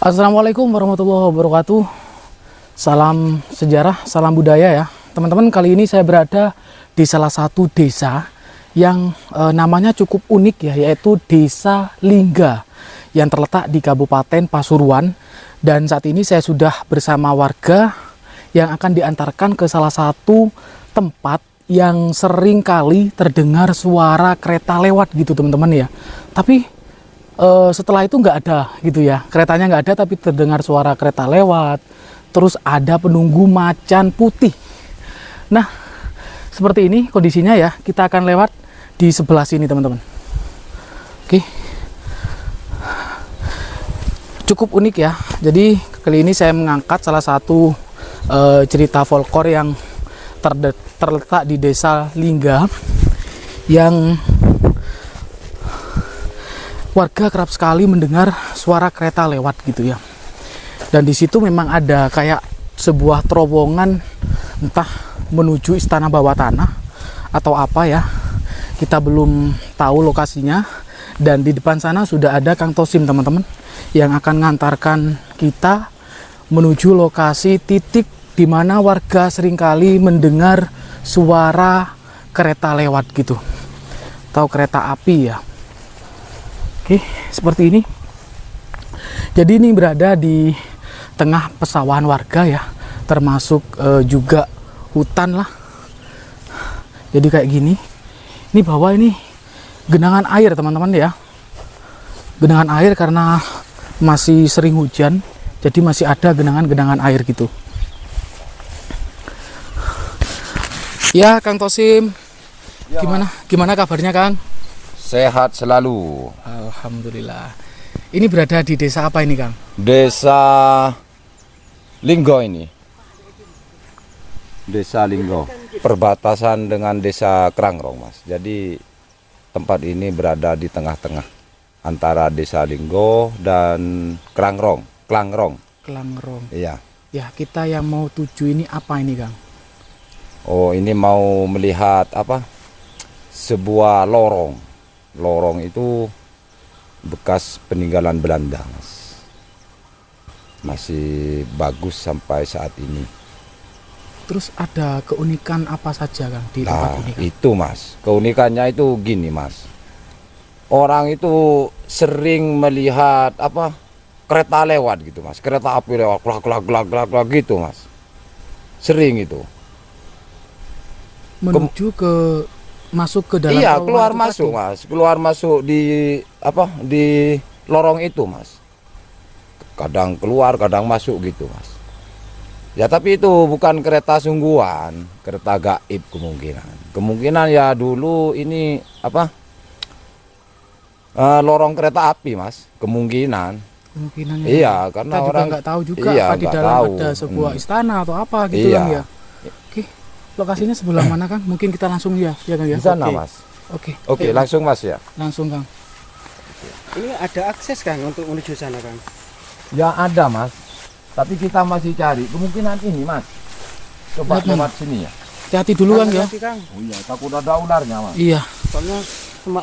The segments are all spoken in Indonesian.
Assalamualaikum warahmatullahi wabarakatuh. Salam sejarah, salam budaya ya. Teman-teman, kali ini saya berada di salah satu desa yang namanya cukup unik ya, yaitu Desa Lingga yang terletak di Kabupaten Pasuruan. Dan saat ini saya sudah bersama warga yang akan diantarkan ke salah satu tempat yang sering kali terdengar suara kereta lewat gitu teman-teman ya. Tapi setelah itu nggak ada gitu ya, keretanya nggak ada tapi terdengar suara kereta lewat, terus ada penunggu macan putih. Nah seperti ini kondisinya ya, kita akan lewat di sebelah sini teman-teman. Oke, cukup unik ya. Jadi kali ini saya mengangkat salah satu cerita folklore yang terletak di Desa Lingga yang warga kerap sekali mendengar suara kereta lewat gitu ya. Dan di situ memang ada kayak sebuah terowongan, entah menuju istana bawah tanah atau apa ya. Kita belum tahu lokasinya. Dan di depan sana sudah ada Kang Tosim teman-teman yang akan mengantarkan kita menuju lokasi titik di mana warga seringkali mendengar suara kereta lewat gitu. Atau kereta api ya. Oke, seperti ini. Jadi ini berada di tengah pesawahan warga ya, termasuk juga hutan lah. Jadi kayak gini. Ini bawah ini genangan air teman-teman ya. Genangan air karena masih sering hujan, jadi masih ada genangan-genangan air gitu. Ya, Kang Tosim. Ya, Gimana kabarnya, Kang? sehat selalu. Alhamdulillah. Ini berada di desa apa ini, Kang? Desa Linggo ini. Desa Linggo. Perbatasan dengan Desa Krangrong, Mas. Jadi tempat ini berada di tengah-tengah antara Desa Linggo dan Krangrong. Klangrong. Iya. Ya, kita yang mau tuju ini apa ini, Kang? Oh, ini mau melihat apa? Sebuah lorong. Lorong itu bekas peninggalan Belanda, Mas. Masih bagus sampai saat ini. Terus ada keunikan apa saja, Kang, di tempat ini, Kang? Itu, Mas. Keunikannya itu gini, Mas. Orang itu sering melihat apa? Kereta lewat gitu, Mas. Kereta api lewat, glak gitu, Mas. Sering itu. Menuju ke masuk ke dalam. Iya, keluar masuk, Mas. Keluar masuk di apa? Di lorong itu, Mas. Kadang keluar, kadang masuk gitu, Mas. Ya, tapi itu bukan kereta sungguhan, kereta gaib kemungkinan. Kemungkinan ya dulu ini apa? Lorong kereta api, Mas. Kemungkinan. Iya, karena kita orang juga nggak tahu juga iya, apa di dalam tahu. ada sebuah istana atau apa gitu, Iya. Kang ya. Oke. Lokasinya sebelah mana, Kang? Mungkin kita langsung ya, Kang ya. Di sana, Oke. Mas. Oke. Oke, Ayo, langsung, Mas ya. langsung, Kang. Ini ada akses, Kang, untuk menuju sana, Kang? Ya ada, Mas. Tapi kita masih cari. Kemungkinan ini, Mas. Coba Lihat, lewat sini ya. Hati-hati dulu, Kang ya. Hati-hati, Kang. Oh iya, takut ada ularnya, Mas. Iya. Soalnya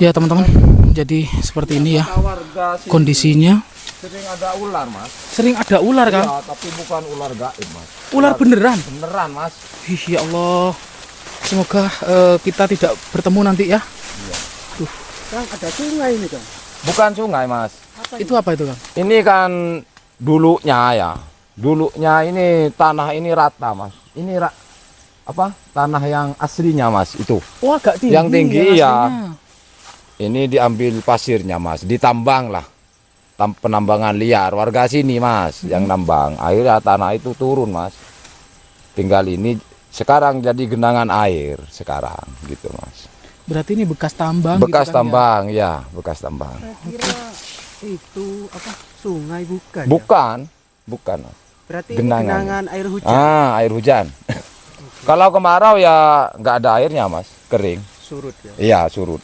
Ya, teman-teman. Jadi seperti ini ya Warga sini kondisinya. sering ada ular, Mas. Sering ada ular, Kang. Ya, tapi bukan ular gaib, Mas. Ular beneran. Beneran, Mas. Ih, ya Allah. Semoga kita tidak bertemu nanti ya. Kang, ada sungai ini, Kang. Bukan sungai, Mas. Itu apa itu, Kang? Ini kan dulunya ya. Dulunya ini tanah ini rata, Mas. Ini apa? Tanah yang aslinya, Mas, itu. Oh, agak tinggi. Yang tinggi, ya. iya. Aslinya. Ini diambil pasirnya, Mas. Ditambang lah. Penambangan liar warga sini, Mas, yang nambang. Akhirnya tanah itu turun, Mas. Tinggal ini sekarang jadi genangan air sekarang gitu, Mas. Berarti ini bekas tambang Bekas gitu, Kang, ya? tambang, ya, bekas tambang. Saya kira itu apa? Sungai bukan? Bukan. Mas. Berarti Genangan. ini genangan air hujan. Air hujan. Kalau kemarau ya nggak ada airnya, Mas, kering. Surut ya. Iya, surut.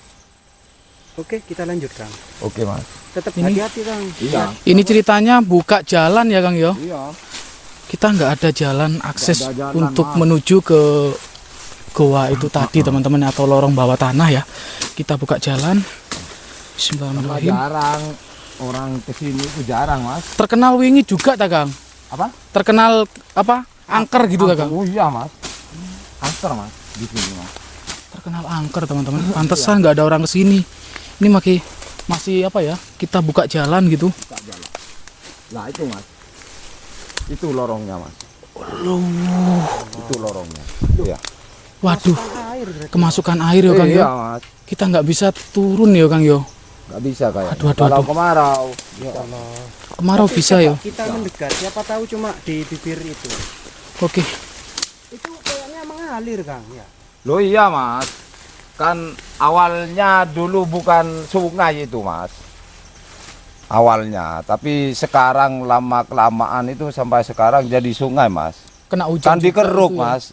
Oke, kita lanjut, Kang. Oke, Mas. Tetap Ini- hati-hati, Kang. Iya. Ini ceritanya buka jalan ya, Kang ya. Iya. Kita nggak ada jalan akses Nggak ada jalan, untuk Mas. menuju ke goa itu tadi teman-teman, atau lorong bawah tanah ya. Kita buka jalan. Bismillahirrahmanirrahim. Jarang orang kesini itu jarang mas. Terkenal wingi juga tak Kang? Apa? Terkenal apa? Angker gitu tak Kang? Oh iya mas. Angker mas di sini mas. Terkenal angker teman-teman. Pantesan nggak ada orang kesini. Ini masih apa ya? Kita buka jalan gitu. Buka jalan. Nah itu mas. Itu lorongnya mas. Loh. Itu lorongnya. Iya. Waduh, Air berarti. kemasukan air ya Kang Iya ya. mas. Kita nggak bisa turun ya Kang yo. Nggak bisa kayak. Aduh, Kalau aduh. kemarau. Ya Allah. Kemarau Tapi bisa coba ya. Kita mendekat, siapa tahu cuma di bibir itu. Oke. Itu kayaknya mengalir Kang ya. Loh iya mas. Kan awalnya dulu bukan sungai itu mas. Awalnya. Tapi sekarang lama kelamaan itu sampai sekarang jadi sungai mas. Kena hujan. Kan juga dikeruk itu ya. mas.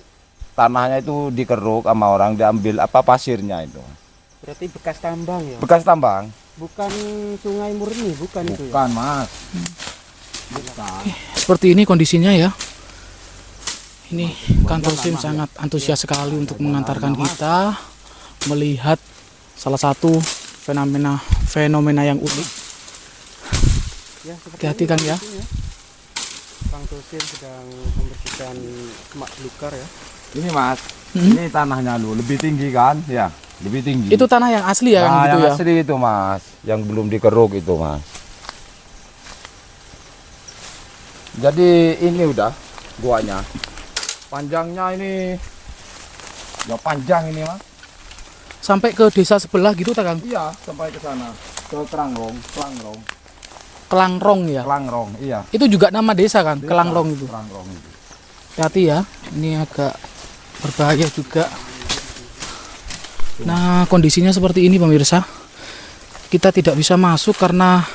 Tanahnya itu dikeruk sama orang, diambil apa pasirnya itu. Berarti bekas tambang ya. Bekas tambang? Bukan sungai murni, bukan itu ya. Bukan mas. Bukan. Seperti ini kondisinya ya. Ini Kang Tosim sangat antusias sekali untuk mengantarkan kita melihat salah satu fenomena yang unik. Ya, seperti Hati-hati, ini Kang, ya. kondisinya. Kang Tosim sedang membersihkan semak belukar ya. Ini mas, Hmm? ini tanahnya lu lebih tinggi kan? Ya, lebih tinggi. Itu tanah yang asli ya Kang nah, gitu yang ya. asli itu mas, yang belum dikeruk itu mas. Jadi ini udah guanya. Panjangnya ini, ya panjang ini mas. Sampai ke desa sebelah gitu tak Kang? Iya, sampai ke sana, ke Kelangrong, Kelangrong ya. Kelangrong, iya. Itu juga nama desa kan? Desa, Kelangrong itu. Kelangrong itu. Hati-hati ya. Ini agak berbahaya juga. Nah, kondisinya seperti ini pemirsa. Kita tidak bisa masuk karena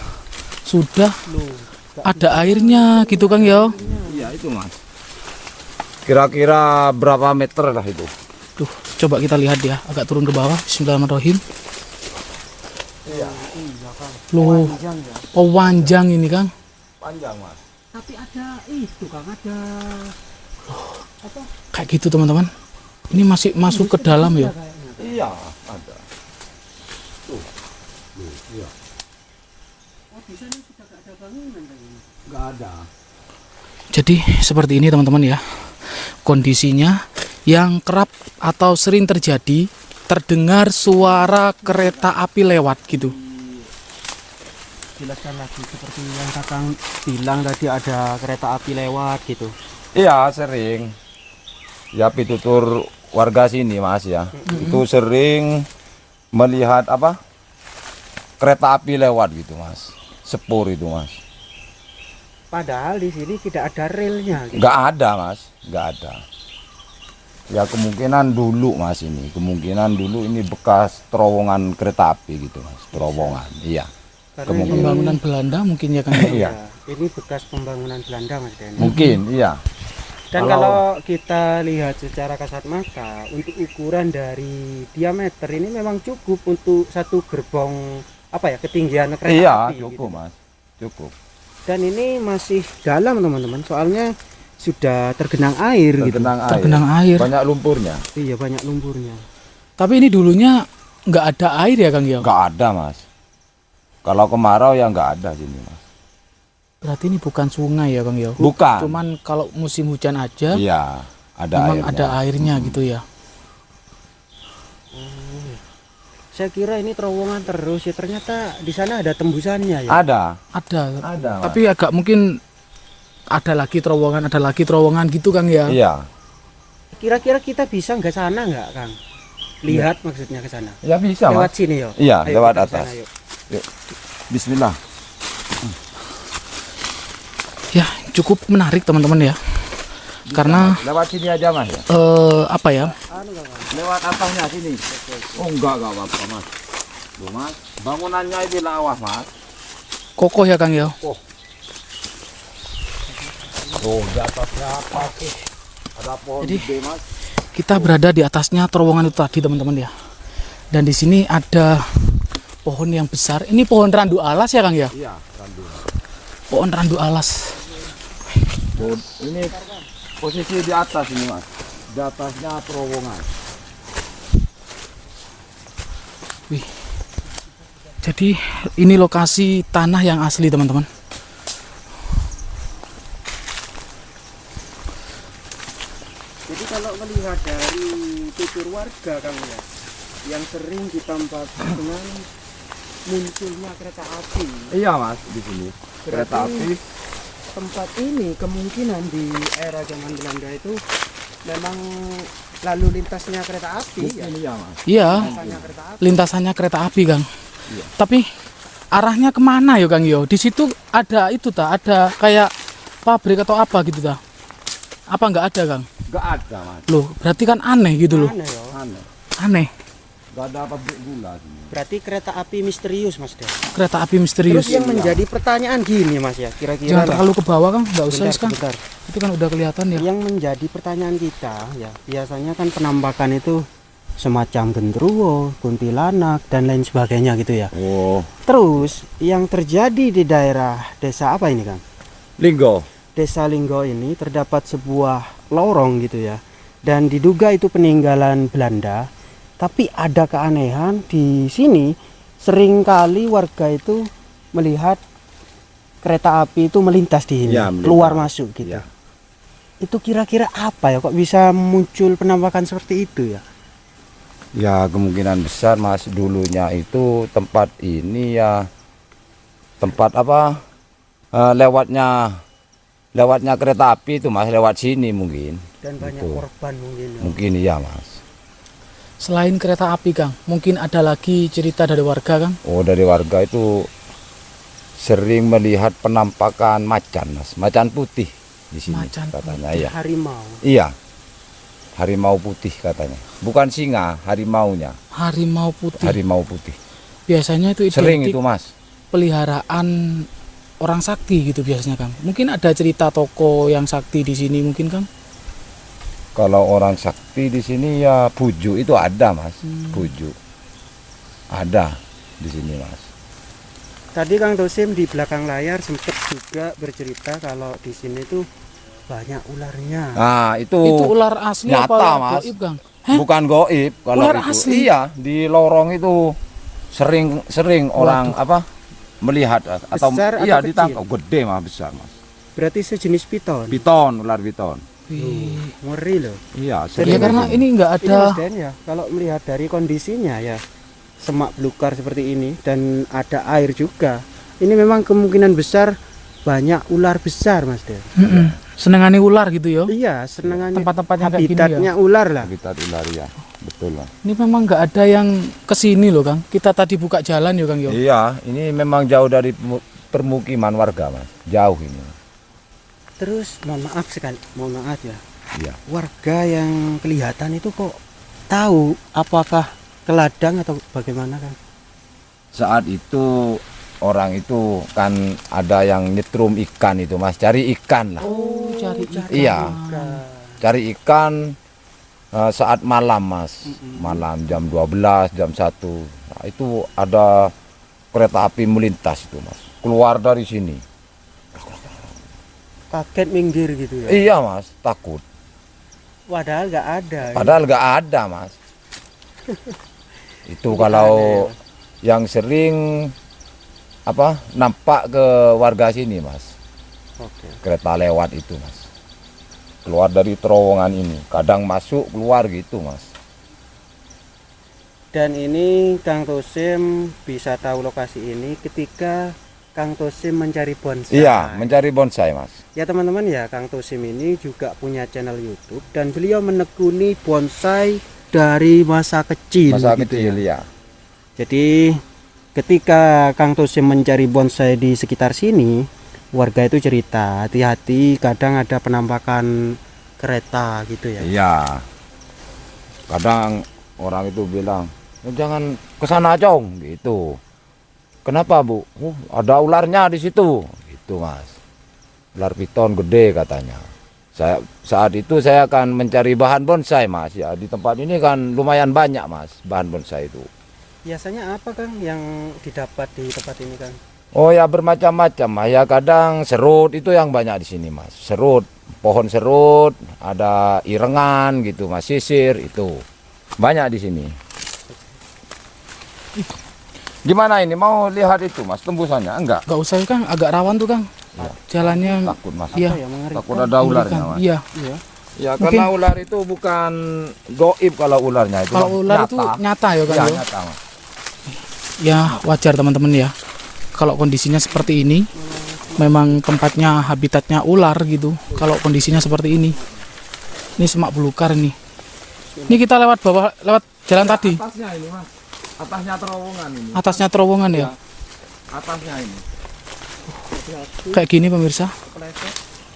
sudah Loh, ada airnya gitu Kang ya. Iya itu mas. Kira-kira berapa meter lah itu? Tuh, coba kita lihat ya, agak turun ke bawah. Bismillahirrahmanirrahim. iya Kang. Loh, Panjang ya. pewanjang ini Kang. Panjang mas. Tapi ada itu Kang, ada Kayak gitu teman-teman. Ini masih masuk ke dalam ya. kayaknya. Iya ada. Iya. Oh, di sana sudah gak ada bangunan kayaknya. Nggak ada. Jadi seperti ini teman-teman ya. Kondisinya yang kerap atau sering terjadi, terdengar suara kereta api lewat gitu. Jelaskan lagi seperti yang Kakang bilang tadi ada kereta api lewat gitu. Iya sering. Ya pitutur warga sini mas ya. Itu sering melihat apa? Kereta api lewat gitu mas. Sepur itu mas. Padahal di sini tidak ada relnya gitu. Nggak ada mas. Nggak ada. Ya kemungkinan dulu mas ini. Kemungkinan dulu ini bekas terowongan kereta api gitu mas. Terowongan. Iya. Karena kemungkinan. Pembangunan Belanda mungkin ya Kang. Iya. ini bekas pembangunan Belanda Mas Den. Mungkin iya. Dan kalau kita lihat secara kasat mata, untuk ukuran dari diameter ini memang cukup untuk satu gerbong apa ya, ketinggian kereta Iya api. cukup gitu. mas. Cukup. Dan ini masih dalam teman-teman, soalnya sudah tergenang air gitu. Tergenang air. Tergenang air. Banyak lumpurnya. Iya, banyak lumpurnya. Tapi ini dulunya nggak ada air ya Kang ya. Nggak ada mas. Kalau kemarau ya nggak ada sini mas. Berarti ini bukan sungai ya Kang ya. Bukan. Cuman kalau musim hujan aja Iya. Ada memang airnya. ada airnya gitu ya. Saya kira ini terowongan terus ya, ternyata di sana ada tembusannya ya. Ada. Ada. Ada. Mas. Tapi agak mungkin ada lagi terowongan gitu Kang ya. Iya. Kira-kira kita bisa nggak sana nggak Kang? Lihat maksudnya ke sana. Ya bisa Lewat mas. sini ya. Iya Ayo lewat kita ke atas. sana, yuk. Yuk. Bismillah. Ya, cukup menarik teman-teman ya. Karena Lewat sini aja mas ya. apa ya? Anu nggak, Kang? Lewat atasnya sini. Oh enggak apa-apa mas. Tuh mas. Bangunannya ini lawah mas. Kokoh ya Kang ya. Oh di atasnya apa sih? Ada pohon Jadi- gede mas. Kita berada di atasnya terowongan itu tadi teman-teman ya. Dan di sini ada pohon yang besar. Ini pohon randu alas ya Kang ya? Iya randu. Pohon randu alas. Tuh, ini posisi di atas ini mas. Di atasnya terowongan. Wih. Jadi ini lokasi tanah yang asli teman-teman. Jadi kalau melihat dari tutur warga Kang ya, yang sering ditambah dengan munculnya kereta api. Iya mas, di sini kereta Berarti api. tempat ini kemungkinan di era zaman Belanda itu memang lalu lintasnya kereta api ya. Iya mas. Iya, Lintasannya kereta api. lintasannya kereta api Kang. Iya. Tapi arahnya kemana ya Kang Yo? Di situ ada itu ta, ada kayak pabrik atau apa gitu ta? Apa nggak ada Kang? Gak ada mas. Loh, berarti kan aneh gitu loh. Aneh ya. Aneh. Aneh. Gak ada pabrik gula sini. Berarti kereta api misterius Mas Den. Kereta api misterius. Terus yang menjadi pertanyaan gini Mas ya, kira-kira Jangan terlalu ke bawah Kang, nggak usah Bentar, Kang. bentar. Itu kan udah kelihatan ya. Yang menjadi pertanyaan kita ya, biasanya kan penampakan itu semacam genderuwo, kuntilanak dan lain sebagainya gitu ya. Oh, Terus yang terjadi di daerah desa apa ini Kang? Linggo. Desa Linggo ini terdapat sebuah lorong gitu ya. Dan diduga itu peninggalan Belanda. Tapi ada keanehan di sini, seringkali warga itu melihat kereta api itu melintas di sini, Ya, melintas. keluar masuk gitu. Ya. Itu kira-kira apa ya kok bisa muncul penampakan seperti itu ya? Ya kemungkinan besar mas, dulunya itu tempat ini ya tempat apa lewatnya kereta api itu mas, lewat sini mungkin. Dan banyak Betul. korban mungkin ya. Mungkin iya mas. Selain kereta api Kang, mungkin ada lagi cerita dari warga Kang? Oh dari warga itu sering melihat penampakan macan mas, macan putih di sini Macan katanya putih. ya. Harimau. Iya, harimau putih katanya, bukan singa, harimaunya, Harimau putih. harimau putih. Biasanya itu Sering identik itu mas. peliharaan orang sakti gitu biasanya Kang. Mungkin ada cerita toko yang sakti di sini mungkin Kang? Kalau orang sakti di sini ya buju itu ada mas, buju ada di sini mas. Tadi Kang Tosim di belakang layar sempat juga bercerita kalau di sini tuh banyak ularnya. Nah itu, Itu ular asli nyata, apa Mas. gaib Kang? Heh? bukan goib kalau Ular itu. asli? Iya di lorong itu sering orang apa melihat atau Besar atau iya kecil? ditangkap gede mas, besar mas. Berarti sejenis piton. Piton, ular piton. Wih. Ngeri loh. Iya Ya sering. karena ini nggak Ini Mas ada Den ya, kalau melihat dari kondisinya ya semak belukar seperti ini dan ada air juga. Ini memang kemungkinan besar banyak ular besar Mas Den. senengane ular gitu ya. Iya, senengannya Tempat-tempatnya kayak gini ya. habitatnya ular lah. Habitat ular ya, betul lah. Ini memang nggak ada yang kesini loh Kang. Kita tadi buka jalan ya Kang yo. Iya, ini memang jauh dari permukiman warga mas, jauh ini. Terus mohon maaf sekali, mohon maaf ya. Iya. Warga yang kelihatan itu kok tahu apakah ke ladang atau bagaimana kan? Saat itu orang itu kan ada yang nyetrum ikan itu mas, cari ikan lah. Oh, cari ikan. Iya. Cari ikan saat malam mas, malam jam 12, jam 1. Nah, itu ada kereta api melintas itu mas, keluar dari sini. Kaget minggir gitu ya. Iya mas, takut. Padahal nggak ada. Padahal nggak ada mas. Itu kalau yang sering apa nampak ke warga sini mas, Oke. kereta lewat itu mas, keluar dari terowongan ini, kadang masuk keluar gitu mas. Dan ini Kang Tosim bisa tahu lokasi ini ketika Kang Tosim mencari bonsai. Iya, mencari bonsai mas. Ya teman-teman ya, Kang Tosim ini juga punya channel YouTube dan beliau menekuni bonsai dari masa kecil. Masa gitu kecil ya. ya. Jadi ketika Kang Tosim mencari bonsai di sekitar sini, warga itu cerita hati-hati kadang ada penampakan kereta gitu ya. Iya. Kadang orang itu bilang, jangan ke sana Cong, gitu. Kenapa Bu? Ada ularnya di situ, gitu mas. Ular piton gede katanya. Saat itu saya akan mencari bahan bonsai mas. Ya di tempat ini kan lumayan banyak mas bahan bonsai itu. Biasanya apa Kang yang didapat di tempat ini Kang? Oh ya bermacam-macam mas. Ya kadang serut itu yang banyak di sini mas. Serut, pohon serut, ada irengan gitu mas, sisir itu banyak di sini. Gimana ini? Mau lihat itu Mas, tembusannya? Enggak. Gak usah Kang, agak rawan tuh Kang. Jalannya Takut Mas. iya, Ya, mengerikan. Takut ada ularnya mengerikan. Mas. Iya. Iya. Ya karena ular itu bukan goib kalau ularnya itu. Kalau Mas. ular itu nyata ya Kang. Ya, Ya? nyata Mas. Ya wajar teman-teman ya. Kalau kondisinya seperti ini, memang tempatnya habitatnya ular gitu. Kalau kondisinya seperti ini semak belukar ini. Ini kita lewat jalan tadi. Atasnya ini Mas. Atasnya terowongan ini. Atasnya terowongan ya. Atasnya ini. Kayak gini pemirsa.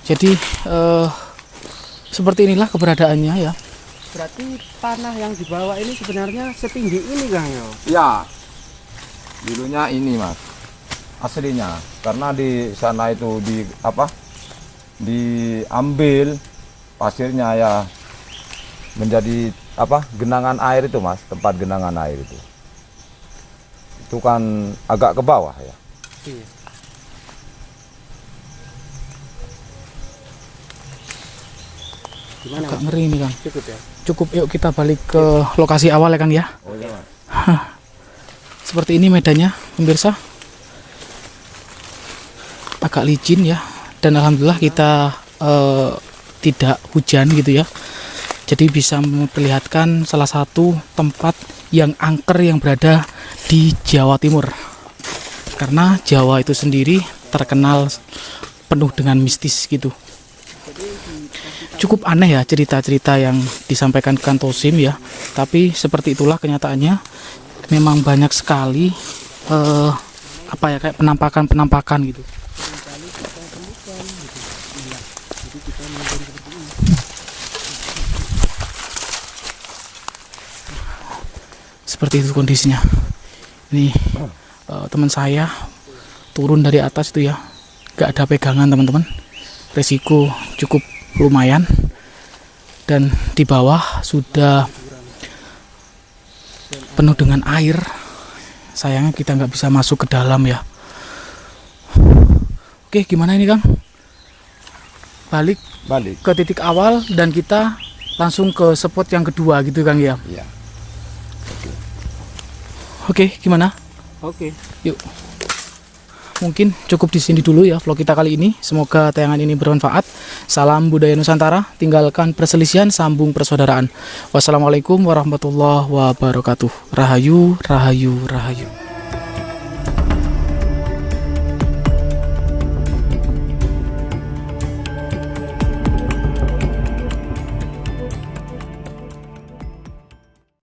Jadi seperti inilah keberadaannya ya. Berarti tanah yang dibawa ini sebenarnya setinggi ini Kang ya? Ya. Dulunya ini Mas. Aslinya karena di sana itu diambil pasirnya ya menjadi genangan air itu Mas, tempat genangan air itu kan agak ke bawah ya. Iya. Gimana Agak Mas? ngeri ini Kang. Cukup ya? Cukup, yuk kita balik ke lokasi awal ya Kang ya. Oh iya Mas. Seperti ini medannya pemirsa. Agak licin ya. Dan alhamdulillah kita tidak hujan gitu ya. Jadi bisa memperlihatkan salah satu tempat yang angker yang berada di Jawa Timur. Karena Jawa itu sendiri terkenal penuh dengan mistis gitu. Cukup aneh ya cerita-cerita yang disampaikan Kang Tosim ya. Tapi seperti itulah kenyataannya. Memang banyak sekali kayak penampakan gitu. Seperti itu kondisinya. Ini teman saya turun dari atas itu ya, gak ada pegangan teman-teman. Resiko cukup lumayan. Dan di bawah sudah penuh dengan air. Sayangnya kita nggak bisa masuk ke dalam ya. Oke, gimana ini Kang? Balik ke titik awal dan kita langsung ke spot yang kedua gitu Kang ya. Iya. Oke, gimana? Oke. Yuk. Mungkin cukup di sini dulu ya vlog kita kali ini. Semoga tayangan ini bermanfaat. Salam budaya Nusantara, tinggalkan perselisihan, sambung persaudaraan. Wassalamualaikum warahmatullahi wabarakatuh. Rahayu, rahayu, rahayu.